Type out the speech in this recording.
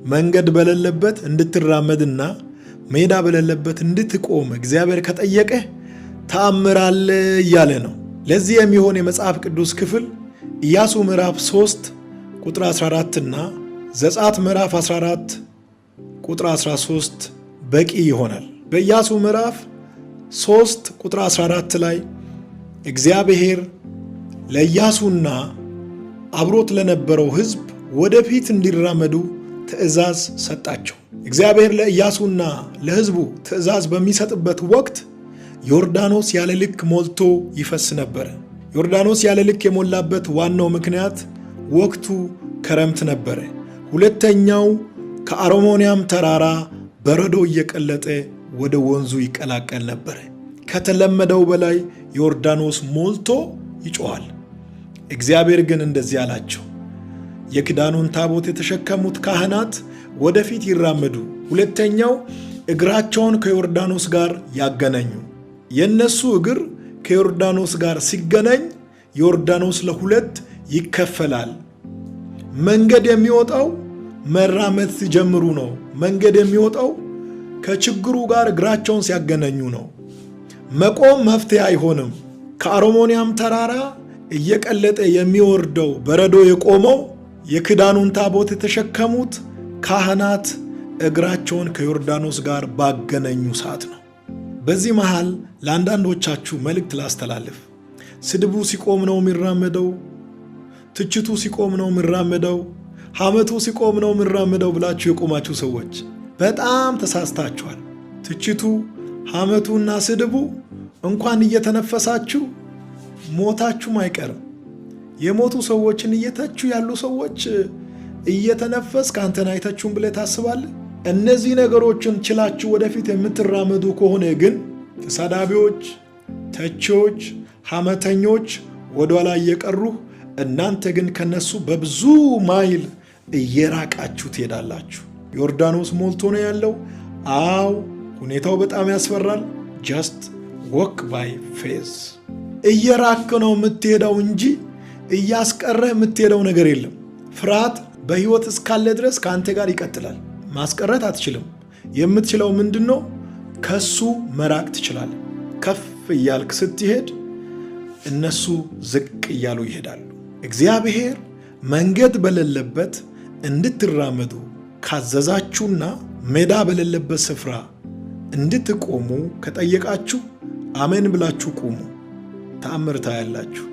መንገድ በሌለበት እንድትራመድና ሜዳ በሌለበት እንድትቆም እግዚአብሔር ከጠየቀ ተአምር አለ እያለ ነው። ለዚህ የሚሆን የመጽሐፍ ቅዱስ ክፍል ኢያሱ ምዕራፍ 3 ቁጥር 14 እና ዘጸአት ምዕራፍ 14 ቁጥር 13 በቂ ይሆናል። በኢያሱ ምዕራፍ 3 ቁጥር 14 ላይ እግዚአብሔር ለኢያሱና አብሮት ለነበረው ሕዝብ ወደፊት እንዲራመዱ ትእዛዝ ሰጣቸው። እግዚአብሔር ለኢያሱና ለሕዝቡ ትእዛዝ በሚሰጥበት ወቅት ዮርዳኖስ ያለ ልክ ሞልቶ ይፈስ ነበር። ዮርዳኖስ ያለ ልክ የሞላበት ዋናው ምክንያት ወቅቱ ክረምት ነበረ። ሁለተኛው ከአርሞንያም ተራራ በረዶ እየቀለጠ ወደ ወንዙ ይቀላቀል ነበር። ከተለመደው በላይ ዮርዳኖስ ሞልቶ ይጮኻል። እግዚአብሔር ግን እንደዚህ አላቸው፣ የኪዳኑን ታቦት የተሸከሙት ካህናት ወደፊት ይራመዱ። ሁለተኛው እግራቸውን ከዮርዳኖስ ጋር ያገናኙ። የነሱ እግር ከዮርዳኖስ ጋር ሲገናኝ ዮርዳኖስ ለሁለት ይከፈላል። መንገድ የሚወጣው መራመድ ሲጀምሩ ነው። መንገድ የሚወጣው ከችግሩ ጋር እግራቸውን ሲያገናኙ ነው። መቆም መፍትሄ አይሆንም። ከአርሞንያም ተራራ እየቀለጠ የሚወርደው በረዶ የቆመው የኪዳኑን ታቦት የተሸከሙት ካህናት እግራቸውን ከዮርዳኖስ ጋር ባገናኙ ሰዓት ነው። በዚህ መሃል ለአንዳንዶቻችሁ መልእክት ላስተላልፍ። ስድቡ ሲቆም ነው የሚራመደው፣ ትችቱ ሲቆም ነው የሚራመደው፣ ሐሜቱ ሲቆም ነው የሚራመደው ብላችሁ የቆማችሁ ሰዎች በጣም ተሳስታችኋል። ትችቱ፣ ሐሜቱና ስድቡ እንኳን እየተነፈሳችሁ ሞታችሁም አይቀርም። የሞቱ ሰዎችን እየተቹ ያሉ ሰዎች እየተነፈስ ከአንተን አይተችሁም ብለህ ታስባለህ? እነዚህ ነገሮችን ችላችሁ ወደፊት የምትራመዱ ከሆነ ግን ተሳዳቢዎች፣ ተቺዎች፣ ሐሜተኞች ወደኋላ እየቀሩ እናንተ ግን ከነሱ በብዙ ማይል እየራቃችሁ ትሄዳላችሁ። ዮርዳኖስ ሞልቶ ነው ያለው። አዎ ሁኔታው በጣም ያስፈራል። ጀስት ዎክ ባይ ፌዝ። እየራክ ነው የምትሄደው እንጂ እያስቀረህ የምትሄደው ነገር የለም። ፍርሃት በሕይወት እስካለ ድረስ ከአንተ ጋር ይቀጥላል። ማስቀረት አትችልም። የምትችለው ምንድን ነው? ከሱ መራቅ ትችላለህ። ከፍ እያልክ ስትሄድ እነሱ ዝቅ እያሉ ይሄዳሉ። እግዚአብሔር መንገድ በሌለበት እንድትራመዱ ካዘዛችሁና ሜዳ በሌለበት ስፍራ እንድትቆሙ ከጠየቃችሁ አሜን ብላችሁ ቁሙ። ተአምር ታያላችሁ።